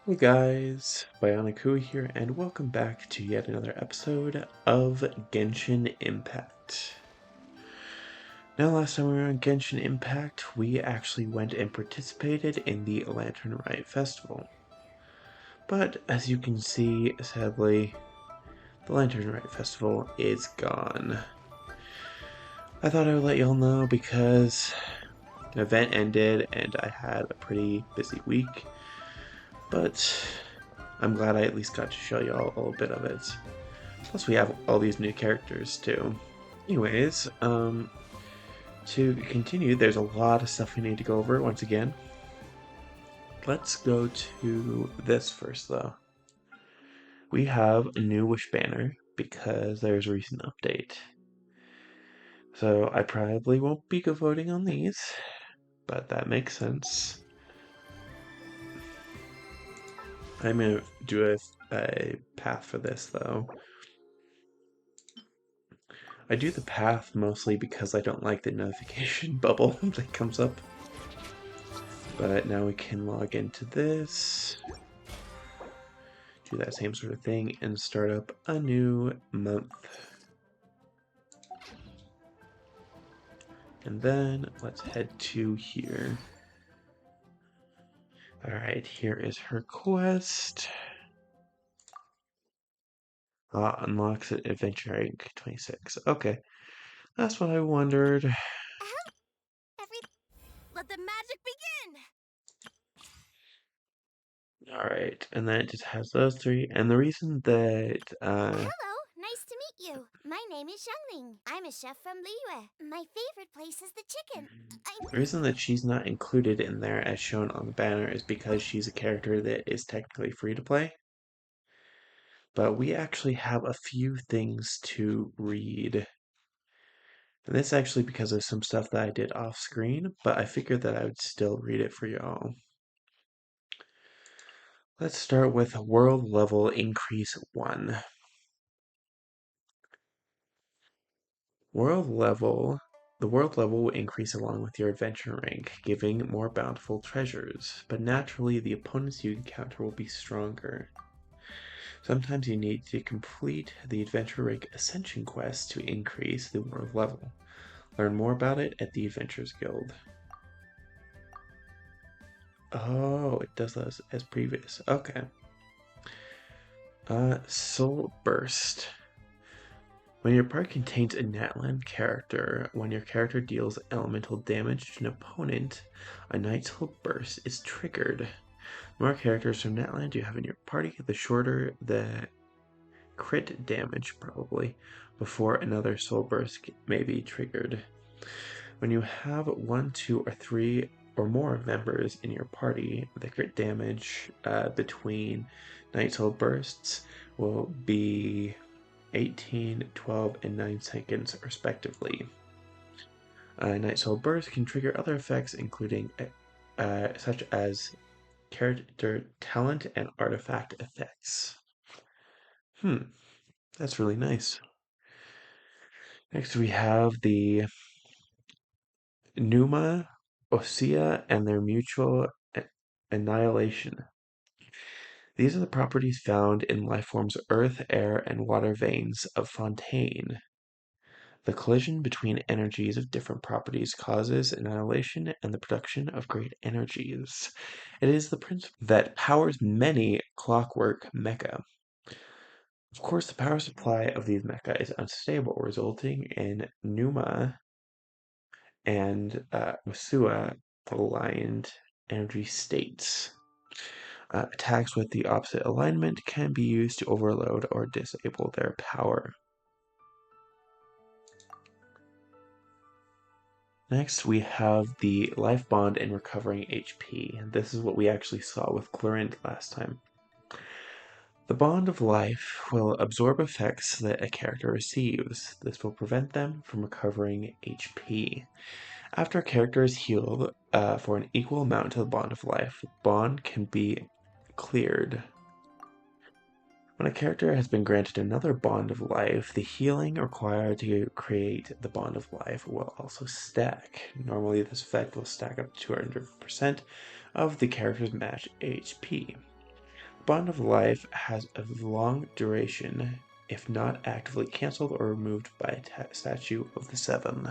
Hey guys, Bionicu here, and welcome back to yet another episode of Genshin Impact. Now, last time we were on Genshin Impact, we actually went and participated in the Lantern Rite Festival. But as you can see, sadly, the Lantern Rite Festival is gone. I thought I would let y'all know because the event ended and I had a pretty busy week, but I'm glad I at least got to show y'all a little bit of it. Plus, we have all these new characters too. Anyways, to continue, there's a lot of stuff we need to go over once again. Let's go to this first, though. We have a new Wish banner because there's a recent update. So I probably won't be voting on these, but that makes sense. I'm gonna do a path for this, though. I do the path mostly because I don't like the notification bubble that comes up. But now we can log into this, do that same sort of thing, and start up a new month. And then let's head to here. Alright, here is her quest. Unlocks it adventure rank 26. Okay, that's what I wondered. Every Let the magic begin. Alright, and then it just has those three. And the reason that Hello, nice to meet you. My name is Xiangling. I'm a chef from Liyue. My favorite place is the chicken. the reason that she's not included in there as shown on the banner is because she's a character that is technically free to play. But we actually have a few things to read. And this actually because of some stuff that I did off screen, but I figured that I would still read it for y'all. Let's start with world level increase 1. World level. The world level will increase along with your adventure rank, giving more bountiful treasures, but naturally the opponents you encounter will be stronger. Sometimes you need to complete the adventure rank ascension quest to increase the world level. Learn more about it at the Adventurers Guild. Oh, it does those as previous. Okay. Soul Burst. When your party contains a Natland character, when your character deals elemental damage to an opponent, a Night Soul Burst is triggered. The more characters from Natland you have in your party, the shorter the crit damage, probably, before another Soul Burst may be triggered. When you have 1, 2, or 3 or more members in your party, the crit damage between Night Soul Bursts will be 18, 12, and 9 seconds, respectively. Night Soul Burst can trigger other effects, including such as character talent and artifact effects. That's really nice. Next, we have the Numa, Osea, and their mutual annihilation. These are the properties found in lifeforms earth, air, and water veins of Fontaine. The collision between energies of different properties causes annihilation and the production of great energies. It is the principle that powers many clockwork mecha. Of course, the power supply of these mecha is unstable, resulting in Numa and Masua aligned energy states. Attacks with the opposite alignment can be used to overload or disable their power. Next, we have the Life Bond and Recovering HP. This is what we actually saw with Clorint last time. The Bond of Life will absorb effects that a character receives. This will prevent them from recovering HP. After a character is healed for an equal amount to the Bond of Life, the bond can be cleared. When a character has been granted another Bond of Life, the healing required to create the Bond of Life will also stack. Normally, this effect will stack up to 200% of the character's match HP. Bond of Life has a long duration if not actively cancelled or removed by a statute of the Seven.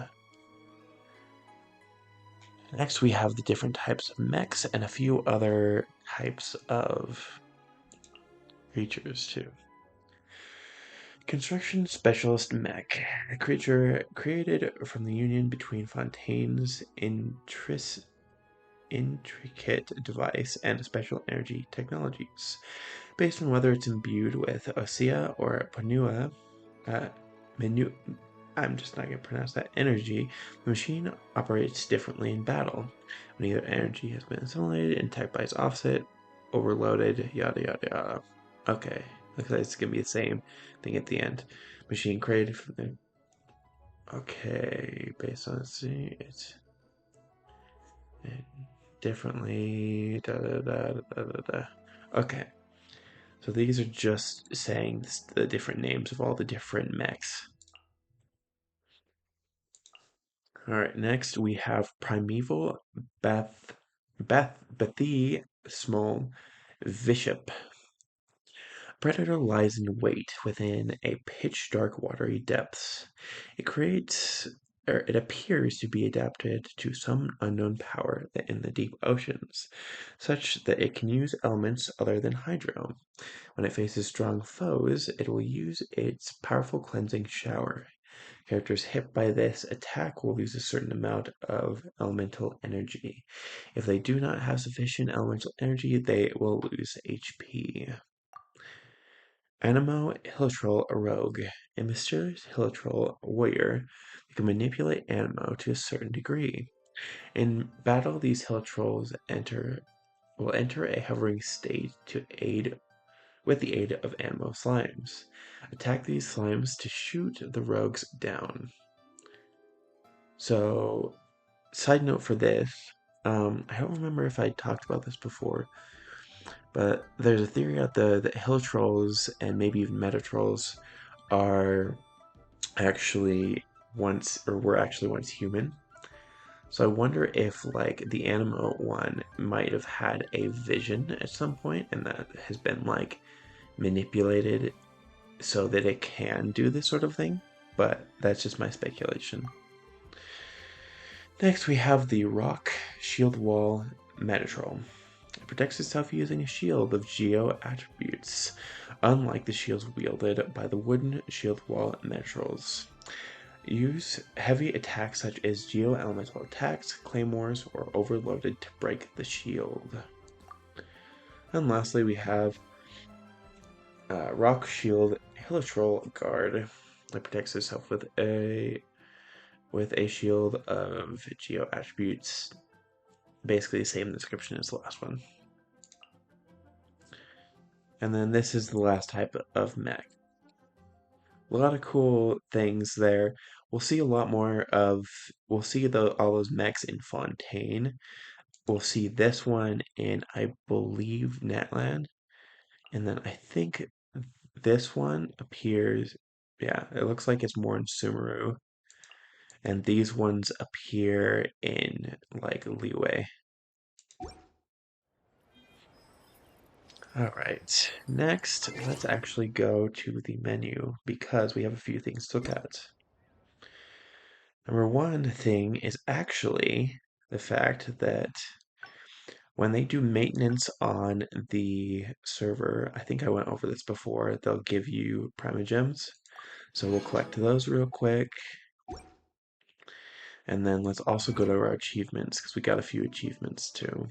Next, we have the different types of mechs and a few other types of creatures, too. Construction Specialist Mech, a creature created from the union between Fontaine's intricate device and special energy technologies. Based on whether it's imbued with Osea or Panua, Menu, I'm just not going to pronounce that energy, the machine operates differently in battle. When either energy has been assimilated and attacked by its opposite, overloaded, yada yada yada. Okay, looks like it's going to be the same thing at the end. Machine created from the. Okay, based on it's differently. Da, da, da, da, da, da. Okay, so these are just saying the different names of all the different mechs. All right, next we have Primeval Bethy Small Bishop. Predator lies in wait within a pitch dark watery depths. It appears to be adapted to some unknown power in the deep oceans, such that it can use elements other than hydro. When it faces strong foes, it will use its powerful cleansing shower. Characters hit by this attack will lose a certain amount of elemental energy. If they do not have sufficient elemental energy, they will lose HP. Animo Hilitrol Rogue, a mysterious Hilitrol warrior who can manipulate Animo to a certain degree. In battle, these Hilitrols will enter a hovering state with the aid of Animo slimes. Attack these slimes to shoot the rogues down. So, side note for this, I don't remember if I talked about this before, but there's a theory out there that hill trolls and maybe even meta trolls are actually were actually once human. So I wonder if like the Animo one might have had a vision at some point and that has been like manipulated so that it can do this sort of thing. But that's just my speculation. Next, we have the Rock Shield Wall Metatrol. It protects itself using a shield of geo attributes, unlike the shields wielded by the wooden shield wall Metatrols. Use heavy attacks such as geo elemental attacks, claymores, or overloaded to break the shield. And lastly, we have Rock Shield Hilitrol Guard that protects itself with a shield of geo attributes, basically the same description as the last one. And then this is the last type of mech. A lot of cool things there. We'll see a lot more of. We'll see all those mechs in Fontaine. We'll see this one in, I believe, Netland, and then I think this one appears. Yeah, it looks like it's more in Sumeru, and these ones appear in like Liyue. All right, next, let's actually go to the menu because we have a few things to look at. Number one thing is actually the fact that when they do maintenance on the server, I think I went over this before, they'll give you Primogems. So we'll collect those real quick. And then let's also go to our achievements because we got a few achievements too.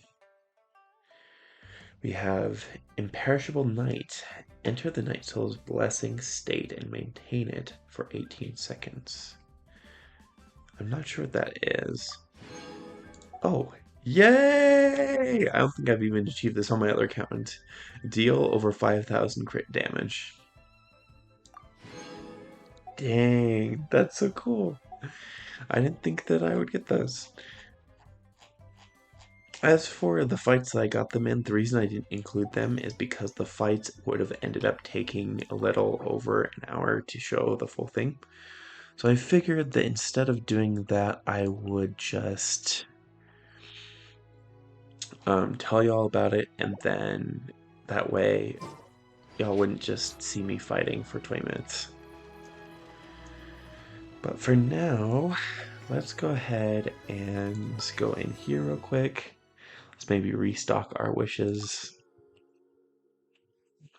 We have Imperishable Night. Enter the Night Soul's blessing state and maintain it for 18 seconds. I'm not sure what that is. Oh, yay! I don't think I've even achieved this on my other account. Deal over 5,000 crit damage. Dang, that's so cool. I didn't think that I would get those. As for the fights that I got them in, the reason I didn't include them is because the fights would have ended up taking a little over an hour to show the full thing. So I figured that instead of doing that, I would just tell you all about it and then That way, y'all wouldn't just see me fighting for 20 minutes. But for now, let's go ahead and go in here real quick. Let's maybe restock our wishes.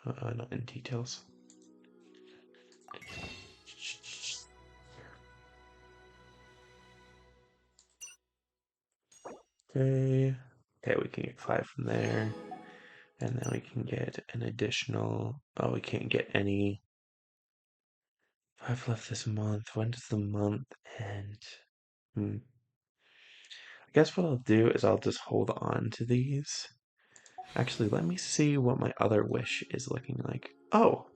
Not in details. Okay. Okay, we can get 5 from there. And then we can get an additional... Oh, we can't get any... 5 left this month. When does the month end? I guess what I'll do is I'll just hold on to these. Actually, let me see what my other wish is looking like. Oh!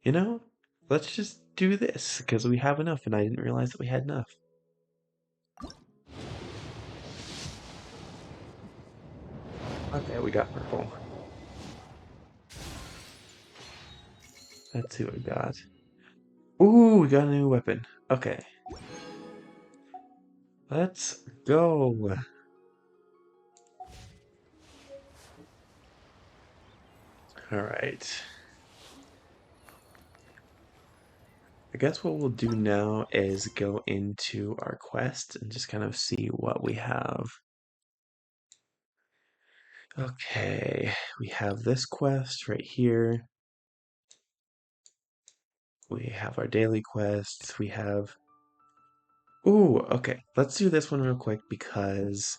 You know, let's just do this, because we have enough, and I didn't realize that we had enough. Okay, we got purple. Let's see what we got. Ooh, we got a new weapon. Okay. Let's go. Alright. I guess what we'll do now is go into our quest and just kind of see what we have. Okay, we have this quest right here. We have our daily quests. We have... Ooh, okay. Let's do this one real quick because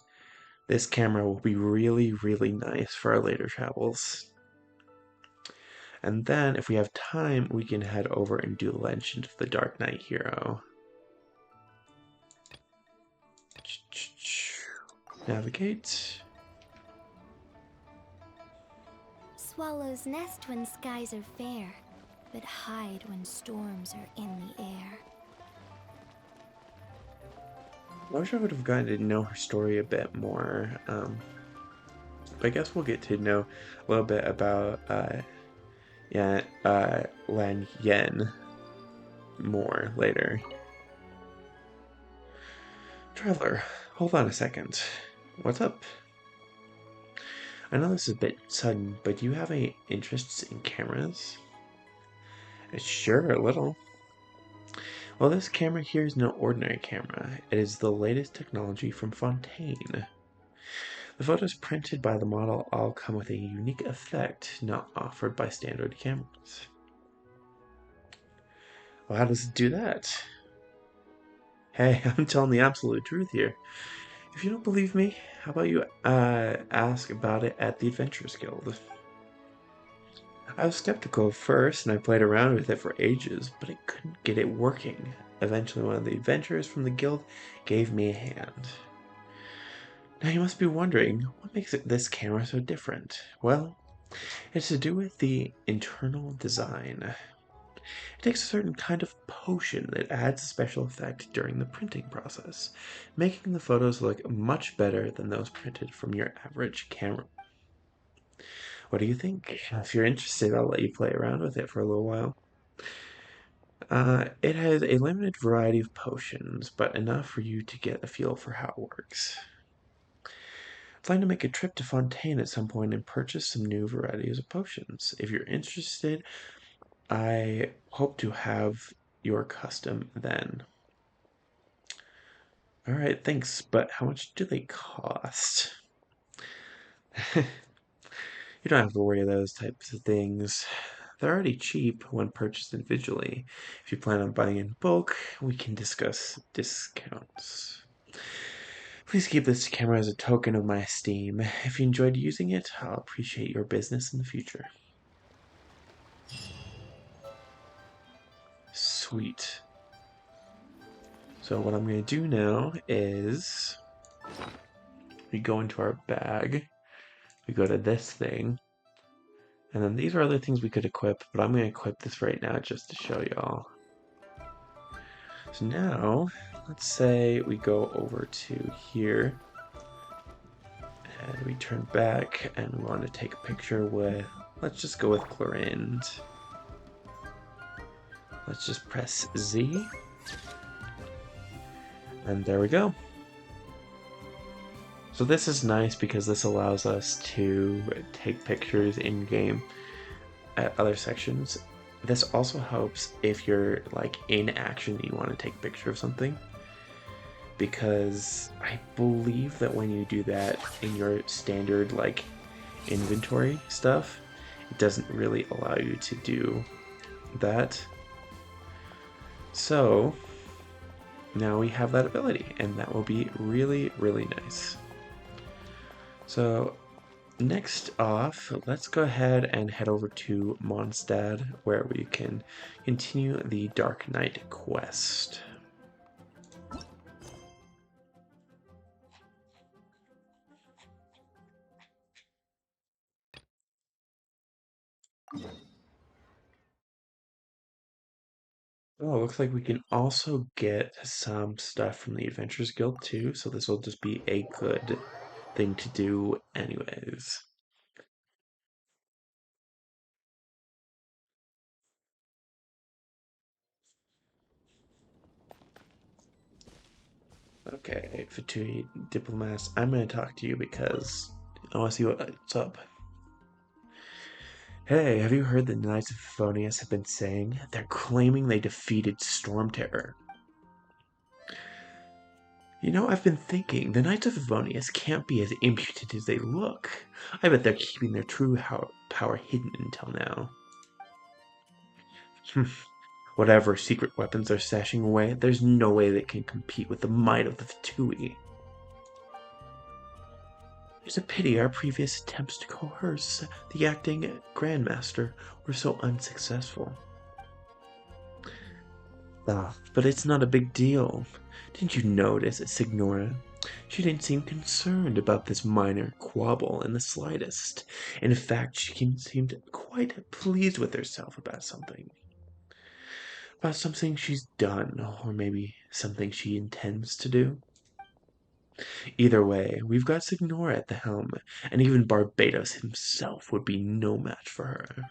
this camera will be really, really nice for our later travels. And then, if we have time, we can head over and do Legend of the Darknight hero. Navigate. Swallows nest when skies are fair, but hide when storms are in the air. I wish I would have gotten to know her story a bit more. But I guess we'll get to know a little bit about Lan Yen more later. Traveler, hold on a second. What's up? I know this is a bit sudden, but do you have any interests in cameras? Sure, a little. Well, this camera here is no ordinary camera. It is the latest technology from Fontaine. The photos printed by the model all come with a unique effect not offered by standard cameras. Well, how does it do that? Hey, I'm telling the absolute truth here. If you don't believe me, how about you ask about it at the Adventurers Guild? I was skeptical at first, and I played around with it for ages, but I couldn't get it working. Eventually, one of the adventurers from the guild gave me a hand. Now you must be wondering, what makes this camera so different? Well, it's to do with the internal design. It takes a certain kind of potion that adds a special effect during the printing process, making the photos look much better than those printed from your average camera. What do you think? If you're interested, I'll let you play around with it for a little while. It has a limited variety of potions, but enough for you to get a feel for how it works. Plan to make a trip to Fontaine at some point and purchase some new varieties of potions. If you're interested, I hope to have your custom then. Alright, thanks, but how much do they cost? You don't have to worry about those types of things. They're already cheap when purchased individually. If you plan on buying in bulk, we can discuss discounts. Please keep this camera as a token of my esteem. If you enjoyed using it, I'll appreciate your business in the future. Sweet. So what I'm going to do now is we go into our bag, we go to this thing, and then these are other things we could equip, but I'm going to equip this right now just to show y'all. So now, let's say we go over to here, and we turn back, and we want to take a picture with, let's just go with Clorind. Let's just press Z, and there we go. So this is nice because this allows us to take pictures in game at other sections. This also helps if you're like in action and you want to take a picture of something, because I believe that when you do that in your standard like inventory stuff, it doesn't really allow you to do that. So now we have that ability, and that will be really, really nice. So next off, let's go ahead and head over to Mondstadt, where we can continue the Darknight quest. Oh, looks like we can also get some stuff from the Adventurers Guild too, so this will just be a good thing to do anyways. Okay, Fatui Diplomats, I'm going to talk to you because I want to see what's up. Hey, have you heard the Knights of Favonius have been saying? They're claiming they defeated Storm Terror. You know, I've been thinking, the Knights of Favonius can't be as impudent as they look. I bet they're keeping their true power hidden until now. Whatever secret weapons they're stashing away, there's no way they can compete with the might of the Fatui. It's a pity our previous attempts to coerce the acting Grandmaster were so unsuccessful. Ah, but it's not a big deal. Didn't you notice Signora? She didn't seem concerned about this minor quabble in the slightest. In fact, she seemed quite pleased with herself about something. About something she's done, or maybe something she intends to do. Either way, we've got Signora at the helm, and even Barbados himself would be no match for her.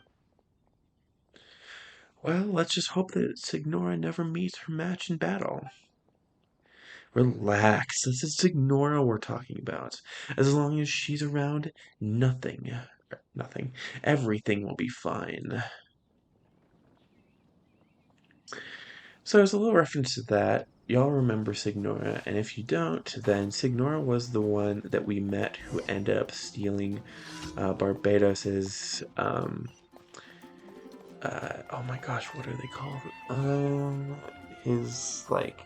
Well, let's just hope that Signora never meets her match in battle. Relax, this is Signora we're talking about. As long as she's around, nothing, everything will be fine. So there's a little reference to that. Y'all remember Signora, and if you don't, then Signora was the one that we met who ended up stealing Barbados's oh my gosh, what are they called? His like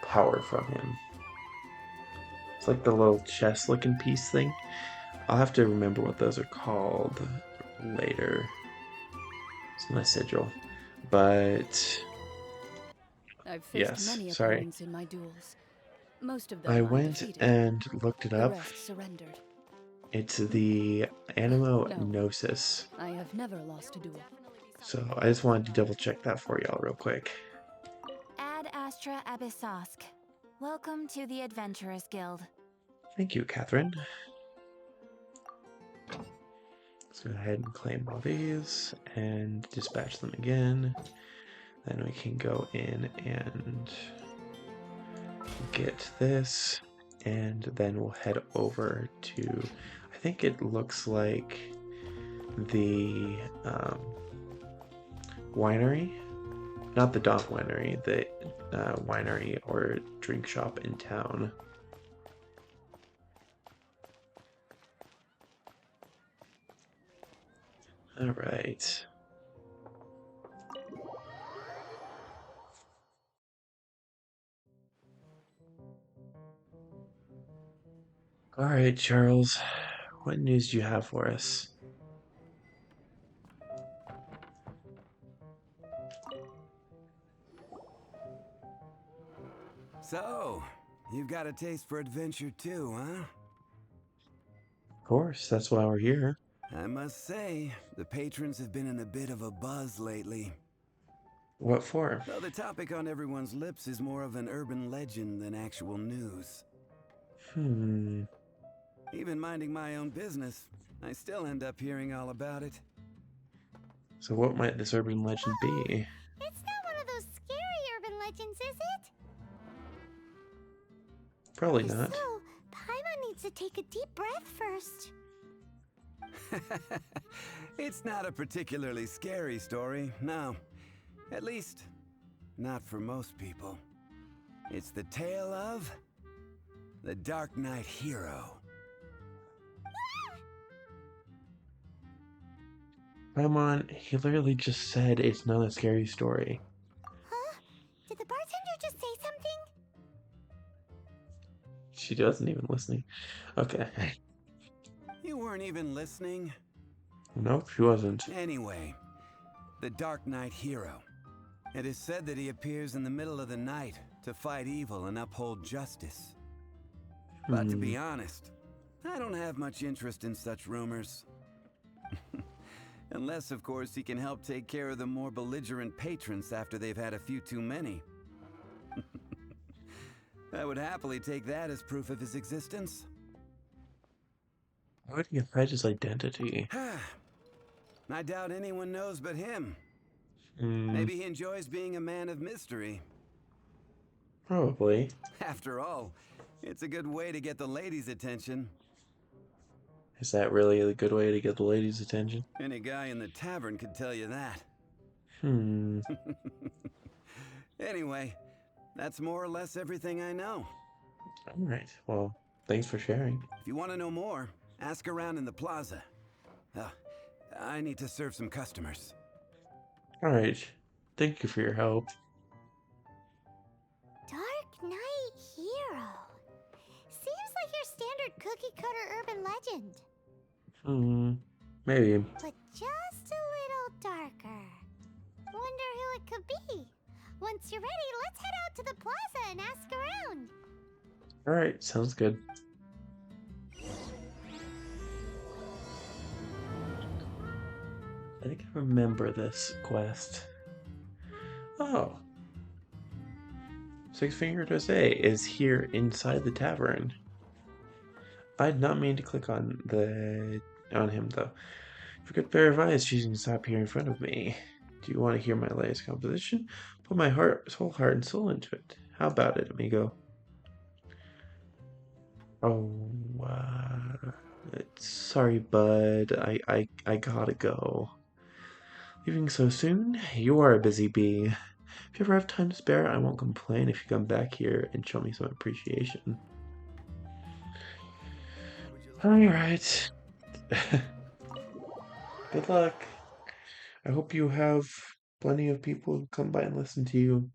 power from him. It's like the little chest looking piece thing. I'll have to remember what those are called later. It's my sigil. But I've faced yes, many sorry. opponents in my duels. Most of I them I went defeated. and looked it The up. rest surrendered. It's the Animo No, Gnosis. I have never lost a duel. So I just wanted to double check that for y'all real quick. Ad Astra Abyssosk. Welcome to the Adventurers Guild. Thank you, Catherine. Let's go ahead and claim all these and dispatch them again. Then we can go in and get this, and then we'll head over to, I think it looks like the winery, not the Donk Winery, the winery or drink shop in town. All right. All right, Charles. What news do you have for us? So, you've got a taste for adventure too, huh? Of course, that's why we're here. I must say, the patrons have been in a bit of a buzz lately. What for? Though the topic on everyone's lips is more of an urban legend than actual news. Hmm. Even minding my own business, I still end up hearing all about it. So what might this urban legend be? It's not one of those scary urban legends, is it? Probably If not. so, Paimon needs to take a deep breath first. It's not a particularly scary story, no. At least, not for most people. It's the tale of the Darknight hero. Come on, he literally just said it's not a scary story. Huh? Did the bartender just say something? She wasn't even listening. Okay. You weren't even listening? Nope, she wasn't. Anyway, the Darknight hero. It is said that he appears in the middle of the night to fight evil and uphold justice. But to be honest, I don't have much interest in such rumors. Unless, of course, he can help take care of the more belligerent patrons after they've had a few too many. I would happily take that as proof of his existence. Why would he hide his identity? I doubt anyone knows but him. Hmm, Maybe he enjoys being a man of mystery. probably. After all, it's a good way to get the ladies' attention. Is that really a good way to get the ladies' attention? Any guy in the tavern could tell you that. Hmm. Anyway, that's more or less everything I know. Alright, well, thanks for sharing. If you want to know more, ask around in the plaza. I need to serve some customers. Alright, thank you for your help. Darknight hero. Seems like your standard cookie-cutter urban legend, Hmm, maybe. but just a little darker. Wonder who it could be. Once you're ready, let's head out to the plaza and ask around. Alright, sounds good. I think I remember this quest. Oh. Six Fingered Jose is here inside the tavern. I did not mean to click on him though. If you could bear advice, choosing to stop here in front of me. Do you want to hear my latest composition? Put my whole heart and soul into it. How about it, amigo? Oh, sorry, bud. I gotta go. Leaving so soon? You are a busy bee. If you ever have time to spare, I won't complain if you come back here and show me some appreciation. Alright. Good luck. I hope you have plenty of people who come by and listen to you.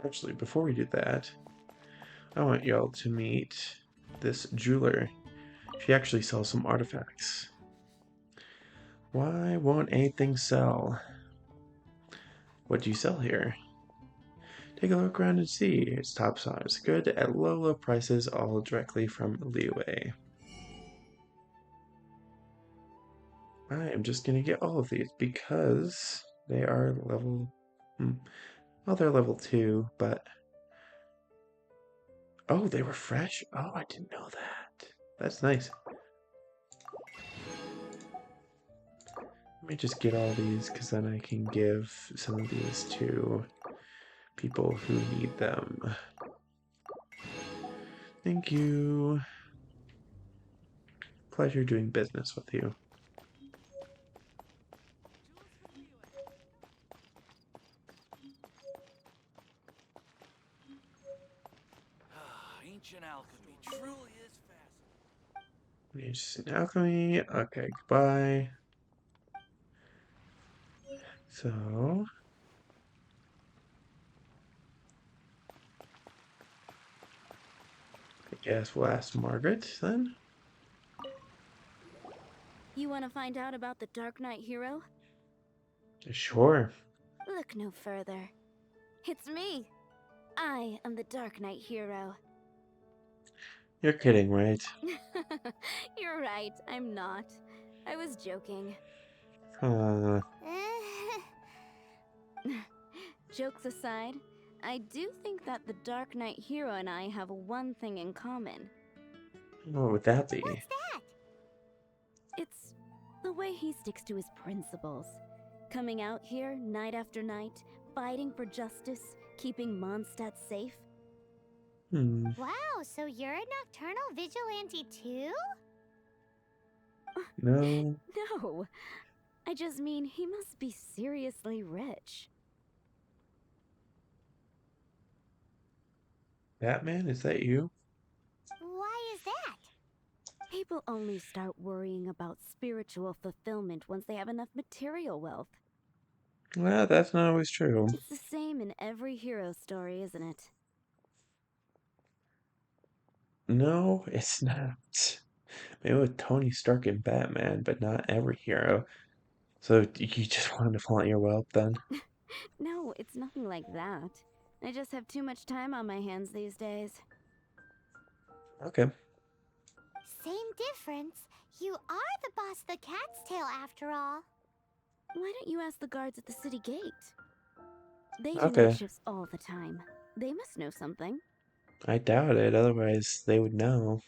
Actually, before we do that, I want y'all to meet this jeweler. She actually sells some artifacts. Why won't anything sell? What do you sell here? Take a look around and see. It's top size, good at low prices, all directly from Liyue. I am just gonna get all of these because they are level. Well, they're level 2, but oh, they were fresh. Oh, I didn't know that. That's nice. Let me just get all these because then I can give some of these to people who need them. Thank you. Pleasure doing business with you. Ancient alchemy truly is fascinating. Ancient alchemy. Okay, goodbye. So, I guess we'll ask Margaret then. You want to find out about the Darknight hero? Sure. Look no further. It's me. I am the Darknight hero. You're kidding, right? You're right, I'm not. I was joking. Uh, Jokes aside, I do think that the Dark Knight hero and I have one thing in common. What would that be? What's that? It's the way he sticks to his principles. Coming out here night after night, fighting for justice, keeping Mondstadt safe. Wow, so you're a nocturnal vigilante too? No. No, I just mean he must be seriously rich. Batman, is that you? Why is that? People only start worrying about spiritual fulfillment once they have enough material wealth. Well, that's not always true. It's the same in every hero story, isn't it? No, it's not. Maybe with Tony Stark and Batman, but not every hero. So you just wanted to flaunt your wealth then? No, it's nothing like that. I just have too much time on my hands these days. Okay. Same difference. You are the boss of the Cat's Tail after all. Why don't you ask the guards at the city gate? They do Okay. night shifts all the time. They must know something. I doubt it, otherwise they would know.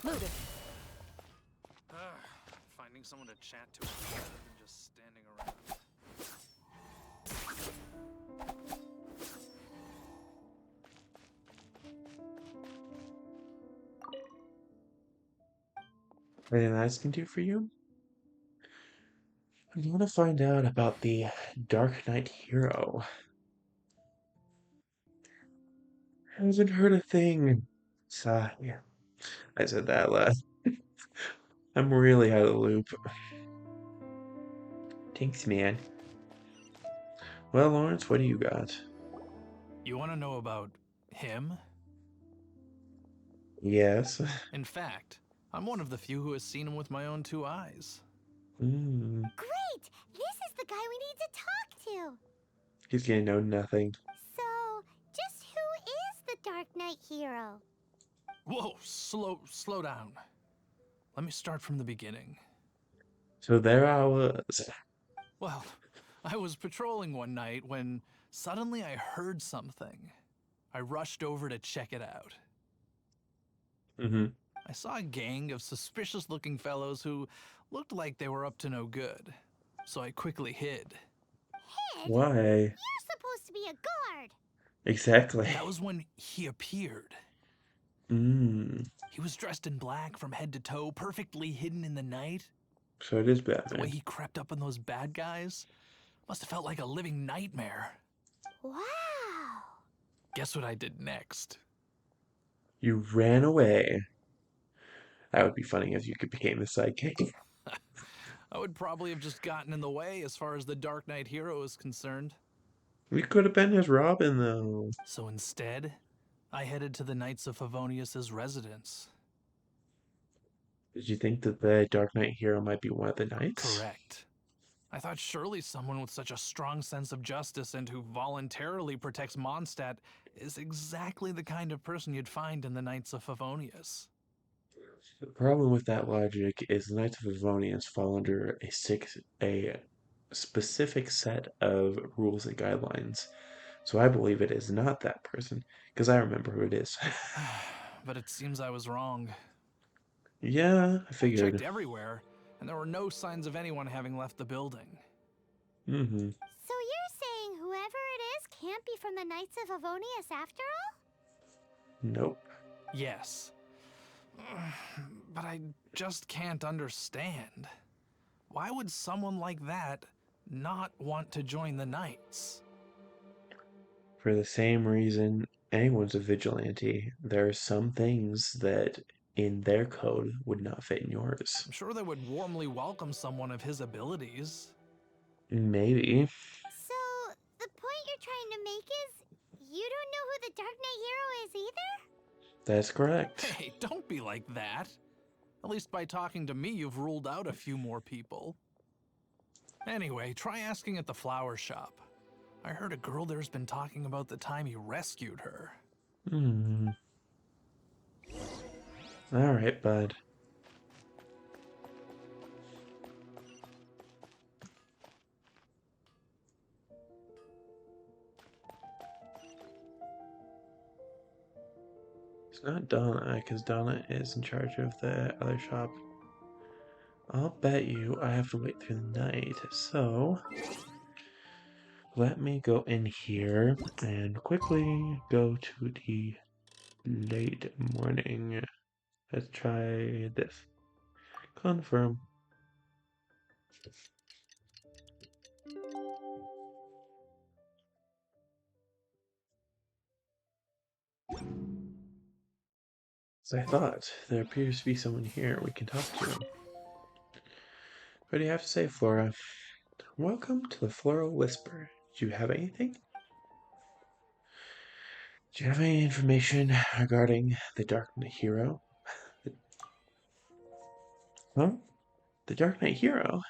Loaded. Finding someone to chat to is better than just standing around. Anything I can do for you? I want to find out about the Dark Knight hero. Haven't heard a thing. Sigh. I said that last. I'm really out of the loop. Thanks, man. Well, Lawrence, what do you got? You want to know about him? Yes. In fact, I'm one of the few who has seen him with my own two eyes. Great! This is the guy we need to talk to. He's gonna know nothing. So, just who is the Dark Knight hero? Whoa, slow down. Let me start from the beginning. So there I was. Well, I was patrolling one night when suddenly I heard something. I rushed over to check it out. I saw a gang of suspicious-looking fellows who looked like they were up to no good, so I quickly hid. Hid? Why? You're supposed to be a guard. Exactly. That was when he appeared. He was dressed in black from head to toe, perfectly hidden in the night. So it is The way Batman. he crept up on those bad guys must have felt like a living nightmare. Wow. Guess what I did next? You ran away. That would be funny if you could became the sidekick. I would probably have just gotten in the way as far as the Dark Knight hero is concerned. We could have been his Robin, though. So instead, I headed to the Knights of Favonius' residence. Did you think that the Dark Knight hero might be one of the knights? Correct. I thought surely someone with such a strong sense of justice and who voluntarily protects Mondstadt is exactly the kind of person you'd find in the Knights of Favonius. The problem with that logic is the Knights of Favonius fall under a specific set of rules and guidelines. So I believe it is not that person, because I remember who it is. But it seems I was wrong. Yeah, I I figured. checked everywhere, and there were no signs of anyone having left the building. So you're saying whoever it is can't be from the Knights of Favonius after all? Nope. Yes. But I just can't understand. Why would someone like that not want to join the Knights? For the same reason anyone's a vigilante, there are some things that in their code would not fit in yours. I'm sure they would warmly welcome someone of his abilities. Maybe. So, the point you're trying to make is you don't know who the Dark Knight hero is either? That's correct. Hey, don't be like that. At least by talking to me, you've ruled out a few more people. Anyway, try asking at the flower shop. I heard a girl there's been talking about the time you rescued her. Hmm. Alright, bud. It's not Donna, because Donna is in charge of the other shop. I'll bet you I have to wait through the night, so let me go in here and quickly go to the late morning. Let's try this. Confirm. As I thought, there appears to be someone here we can talk to. What do you have to say, Flora? Welcome to the Floral Whisper. Do you have anything? Do you have any information regarding the Darknight Hero? Huh? The Darknight Hero?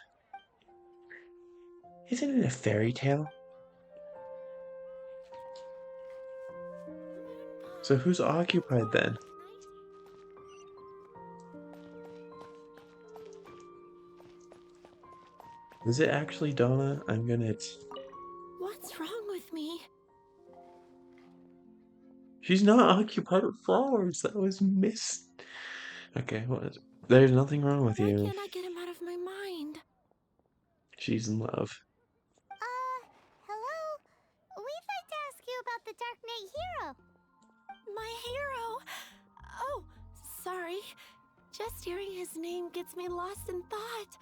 Isn't it a fairy tale? So who's occupied then? Is it actually Donna? I'm gonna... What's wrong with me? She's not occupied with flowers. That was missed. Okay, well, there's nothing wrong with Why you. can't I get him out of my mind? She's in love. Hello? We'd like to ask you about the Dark Knight Hero. My hero? Oh, sorry. Just hearing his name gets me lost in thought.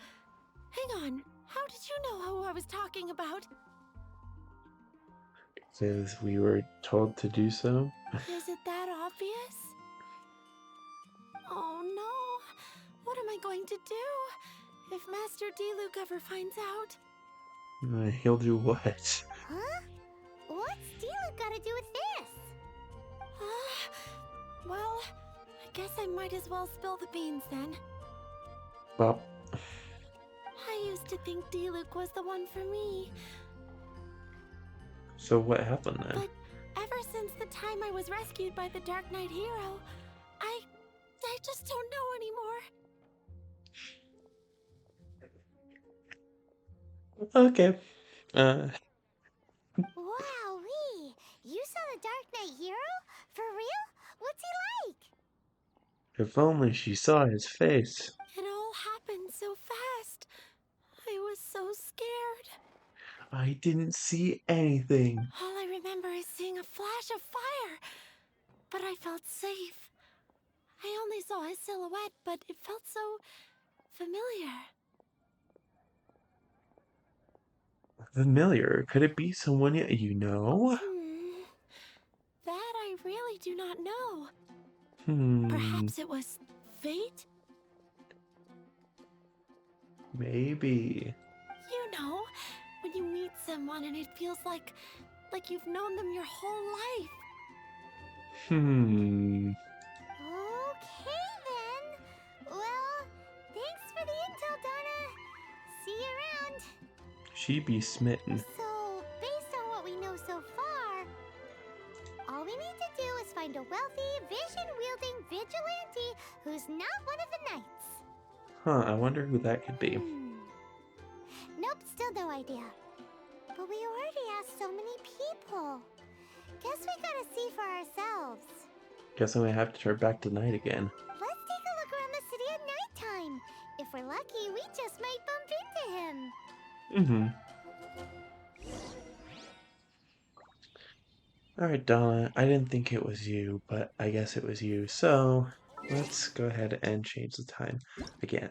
Hang on. How did you know who I was talking about? Says we were told to do so. Is it that obvious? Oh no. What am I going to do if Master Diluc ever finds out? He'll do what? Huh? What's Diluc got to do with this? Well, I guess I might as well spill the beans then. Well, I used to think Diluc was the one for me, so what happened then? but ever since the time I was rescued by the Dark Knight Hero, I just don't know anymore. Okay. Wowee! You saw the Dark Knight Hero? For real? What's he like? If only she saw his face. It all happened so fast. I was so scared. I didn't see anything. All I remember is seeing a flash of fire, but I felt safe. I only saw his silhouette, but it felt so familiar. Familiar? Could it be someone you know? That I really do not know. Hmm. Perhaps it was fate? Maybe. You know, when you meet someone and it feels like you've known them your whole life. Hmm. Okay then. Well, thanks for the intel, Donna. See you around. She be smitten. So, based on what we know so far, all we need to do is find a wealthy, vision-wielding vigilante who's not one of the knights. Huh, I wonder who that could be. Nope, still no idea. But we already asked so many people. Guess we gotta see for ourselves. Guess I'm gonna have to turn back to night again. Let's take a look around the city at nighttime. If we're lucky, we just might bump into him. Alright, Donna, I didn't think it was you, but I guess it was you. So, let's go ahead and change the time again.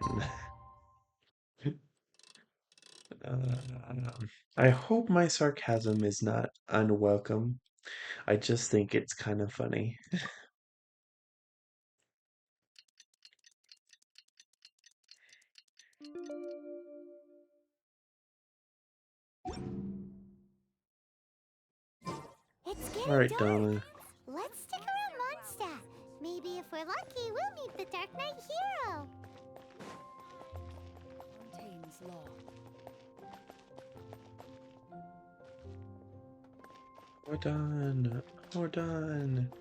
I hope my sarcasm is not unwelcome. I just think it's kind of funny. It's getting Alright, dark. Donna. Let's stick around Mondstadt. Maybe if we're lucky, we'll meet the Dark Knight Hero. Taine's Law. We're done. We're done.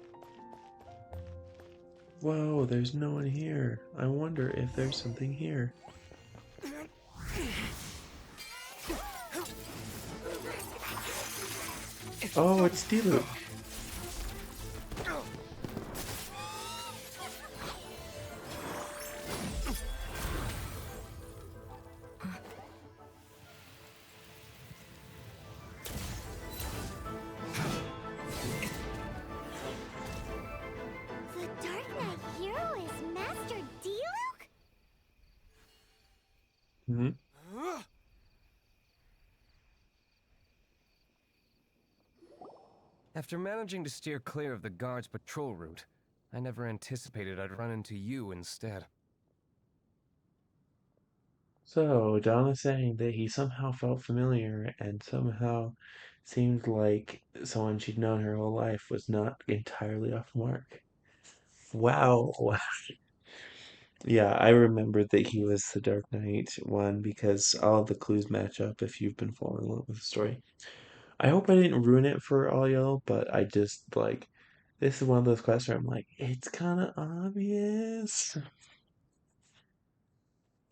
Whoa, there's no one here. I wonder if there's something here. Oh, it's Diluc. The Dark Knight hero is Master Diluc? Hmm? After managing to steer clear of the guard's patrol route, I never anticipated I'd run into you instead. So, Don is saying that he somehow felt familiar and somehow seemed like someone she'd known her whole life was not entirely off the mark. Wow. Yeah, I remember that he was the Dark Knight one because all the clues match up if you've been following along with the story. I hope I didn't ruin it for all y'all, but I just like this is one of those quests where I'm like, it's kind of obvious.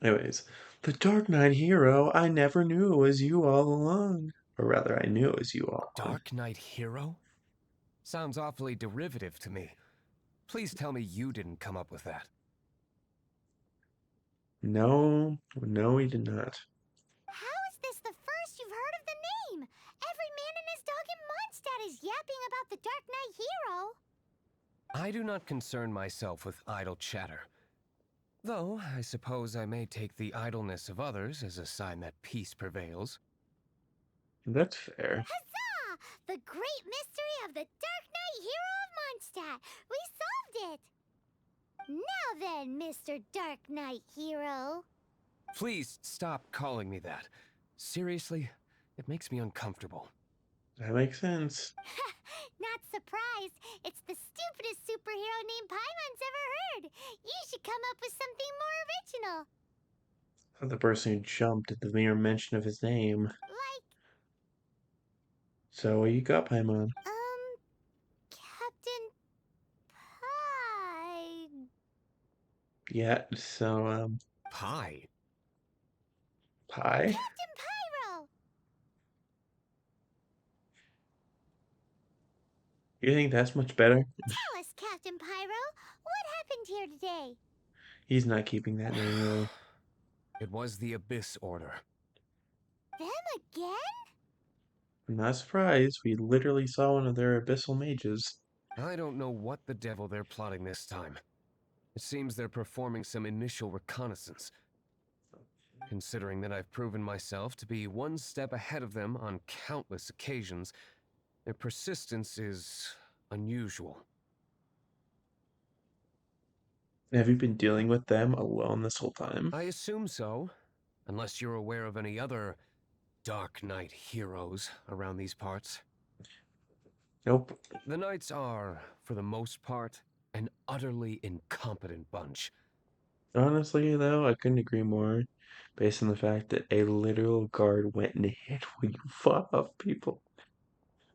Anyways, the Dark Knight hero, I never knew it was you all along. Or rather, I knew it was you all along. Dark Knight hero? Sounds awfully derivative to me. Please tell me you didn't come up with that. No, no, he did not. How is this the first you've heard of the name? Every man and his dog in Mondstadt is yapping about the Dark Knight hero. I do not concern myself with idle chatter. Though, I suppose I may take the idleness of others as a sign that peace prevails. That's fair. Huzzah! The great mystery of the Dark Knight hero of Mondstadt. We solved it! Now then, Mr. Dark Knight hero. Please stop calling me that. Seriously, it makes me uncomfortable. That makes sense. Not surprised. It's the stupidest superhero name Paimon's ever heard. You should come up with something more original. The person who jumped at the mere mention of his name. Like, So what you got, Paimon? Captain Pie. Yeah, so, Pie? pie? Captain Pyro. You think that's much better? Tell us, Captain Pyro, what happened here today? He's not keeping that name, really. It was the Abyss Order. Them again? I'm not surprised. We literally saw one of their abyssal mages. I don't know what the devil they're plotting this time. It seems they're performing some initial reconnaissance. Considering that I've proven myself to be one step ahead of them on countless occasions, their persistence is unusual. Have you been dealing with them alone this whole time? I assume so, unless you're aware of any other Dark Knight heroes around these parts. Nope. The Knights are, for the most part, an utterly incompetent bunch. Honestly, though, I couldn't agree more, based on the fact that a literal guard went and hit when you fought off people.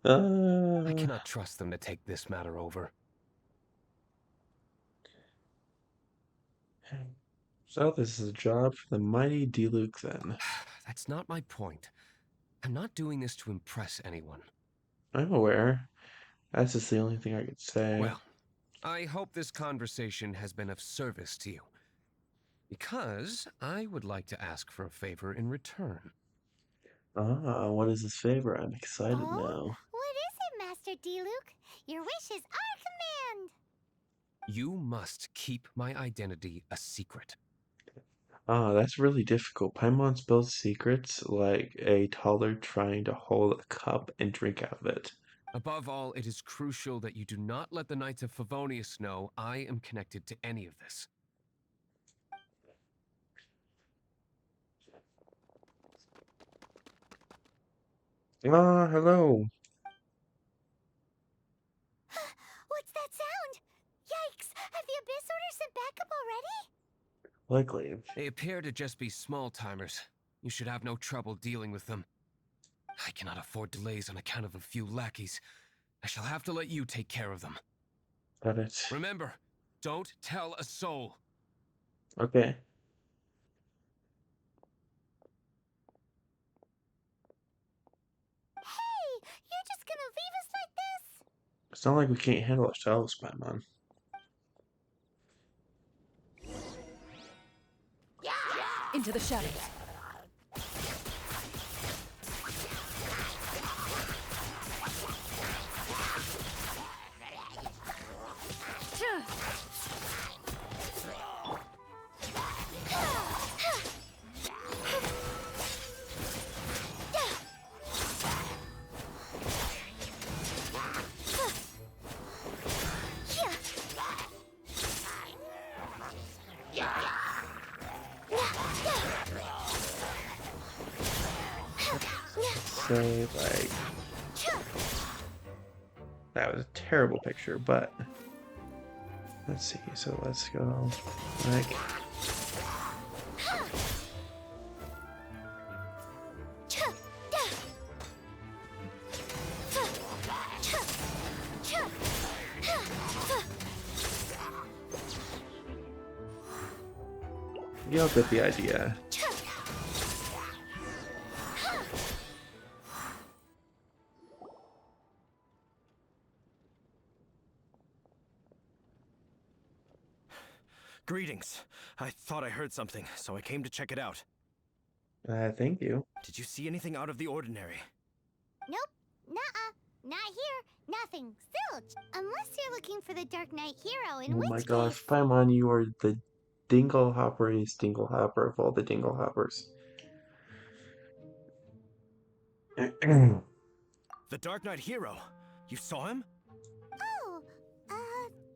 I cannot trust them to take this matter over. So this is a job for the mighty Diluc, then. That's not my point. I'm not doing this to impress anyone. I'm aware. That's just the only thing I could say. Well, I hope this conversation has been of service to you. Because I would like to ask for a favor in return. What is this favor? I'm excited Oh? now. What is it, Master Diluc? Your wish is our command. You must keep my identity a secret. That's really difficult. Paimon spills secrets like a toddler trying to hold a cup and drink out of it. Above all, it is crucial that you do not let the Knights of Favonius know I am connected to any of this. Hello. What's that sound? Yikes! Have the Abyss Order sent backup already? Likely. They appear to just be small-timers. You should have no trouble dealing with them. I cannot afford delays on account of a few lackeys. I shall have to let you take care of them. Got it. Remember, don't tell a soul. Okay. Hey, you're just gonna leave us like this? It's not like we can't handle ourselves, Paimon. Into the shadows. Say, like, that was a terrible picture, but let's see. So let's go, like, you'll get the idea. Greetings. I thought I heard something, so I came to check it out. Thank you. Did you see anything out of the ordinary? Nope. Nuh-uh. Not here. Nothing. Zilch. Unless you're looking for the Darknight hero, in Oh which my gosh, case... Paimon, you are the dinglehopperest dinglehopper of all the dinglehoppers. The Darknight hero. You saw him? Oh,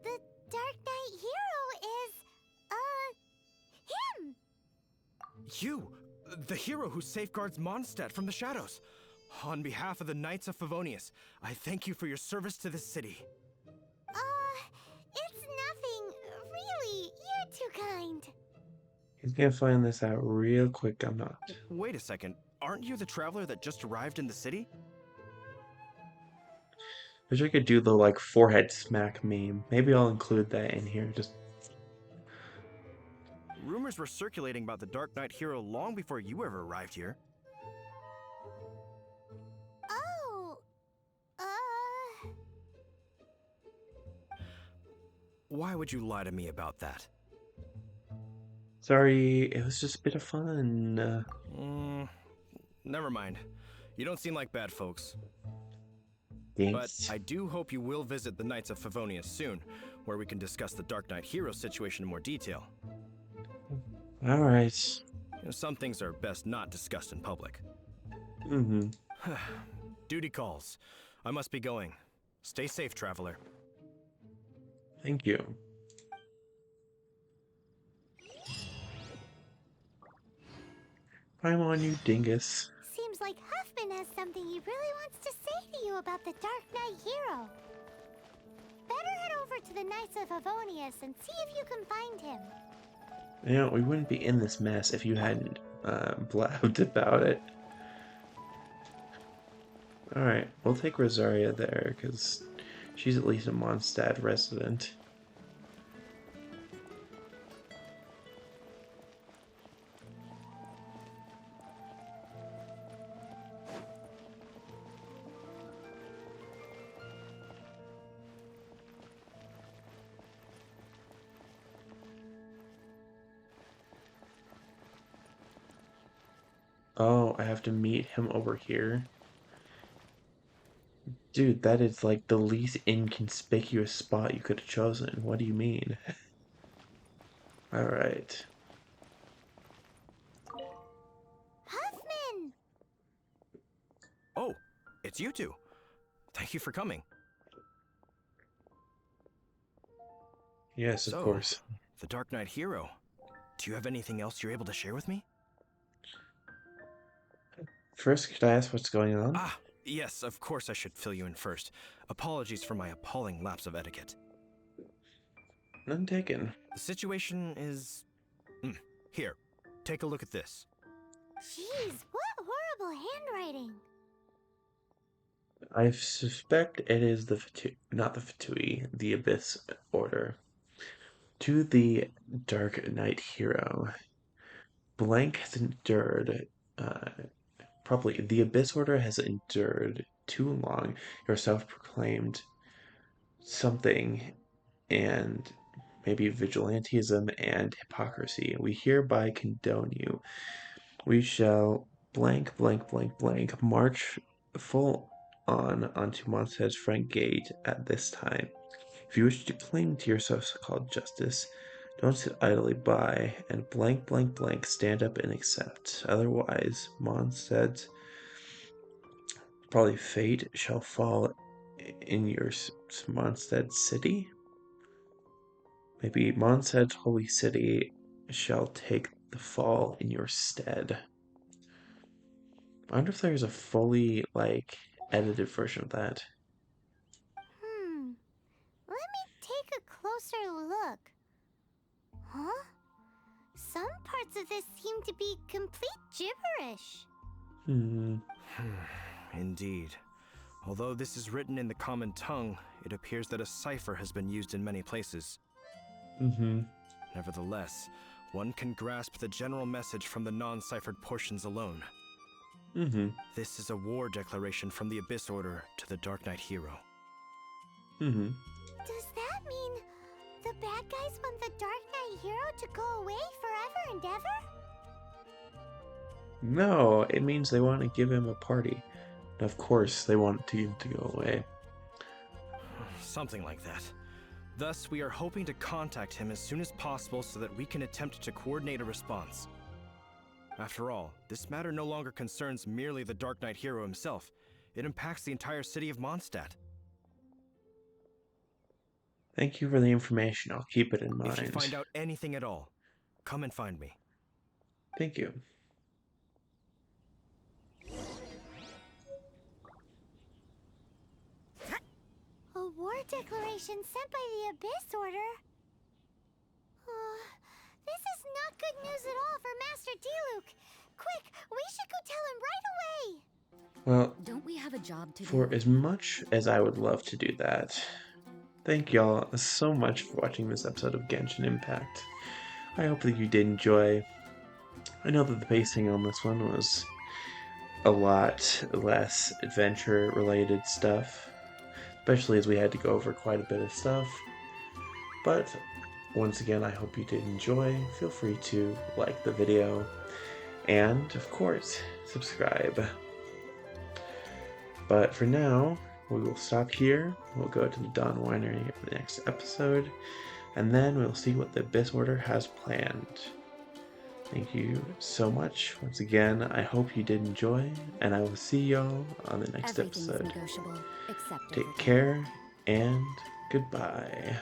the Darknight hero is, him! You! The hero who safeguards Mondstadt from the shadows. On behalf of the Knights of Favonius, I thank you for your service to this city. It's nothing. Really, you're too kind. He's gonna find this out real quick. I'm not. Wait a second. Aren't you the traveler that just arrived in the city? Wish I could do the, like, forehead smack meme. Maybe I'll include that in here. Just Rumors were circulating about the Darknight hero long before you ever arrived here. Oh, Why would you lie to me about that? sorry. It was just a bit of fun. Never mind. You don't seem like bad folks. But Thanks. I do hope you will visit the Knights of Favonius soon, where we can discuss the Darknight hero situation in more detail. All right. Some things are best not discussed in public. Mm-hmm. Duty calls. I must be going. Stay safe, traveler. Thank you. Paimon, you dingus. seems like Huffman has something he really wants to say to you about the Darknight hero. Better head over to the Knights of Favonius and see if you can find him. You know, we wouldn't be in this mess if you hadn't blabbed about it. Alright, we'll take Rosaria there, because she's at least a Mondstadt resident. Oh, I have to meet him over here. Dude, that is like the least inconspicuous spot you could have chosen. What do you mean? Alright. Huffman! Oh, it's you two. Thank you for coming. Yes, of So, course. The Darknight hero. Do you have anything else you're able to share with me? First, could I ask what's going on? Ah, yes, of course I should fill you in first. Apologies for my appalling lapse of etiquette. None taken. The situation is... Here, take a look at this. Jeez, what horrible handwriting. I suspect it is not the Fatui, the Abyss Order. To the Dark Knight hero, Blank has endured, uh, probably the Abyss Order has endured too long your self-proclaimed something and maybe vigilantism and hypocrisy. We hereby condone you. We shall blank blank blank blank march full on onto Mondstadt's front gate at this time. If you wish to cling to your so-called justice, don't sit idly by and blank blank blank stand up and accept. Otherwise, Mondstadt's probably fate shall fall in your Mondstadt city. Maybe Mondstadt's holy city shall take the fall in your stead. I wonder if there's a fully, edited version of that. Let me take a closer look. Huh? Some parts of this seem to be complete gibberish. Indeed. Although this is written in the common tongue, it appears that a cipher has been used in many places. Nevertheless, one can grasp the general message from the non-ciphered portions alone. This is a war declaration from the Abyss Order to the Dark Knight hero. Does that mean the bad guys want the Dark Knight hero to go away forever and ever? No, it means they want to give him a party. And of course, they want him to go away. Something like that. Thus, we are hoping to contact him as soon as possible so that we can attempt to coordinate a response. After all, this matter no longer concerns merely the Dark Knight hero himself. It impacts the entire city of Mondstadt. Thank you for the information. I'll keep it in mind. If you find out anything at all, come and find me. Thank you. A war declaration sent by the Abyss Order? This is not good news at all for Master Diluc. Quick, we should go tell him right away. Well, Don't we have a job to for do? as much as I would love to do that, thank y'all so much for watching this episode of Genshin Impact. I hope that you did enjoy. I know that the pacing on this one was a lot less adventure-related stuff, especially as we had to go over quite a bit of stuff. But once again, I hope you did enjoy. Feel free to like the video and, of course, subscribe. But for now, we will stop here. We'll go to the Dawn Winery for the next episode, and then we'll see what the Abyss Order has planned. Thank you so much. Once again, I hope you did enjoy, and I will see y'all on the next Everything's episode. negotiable, except Take overtime. care, and goodbye.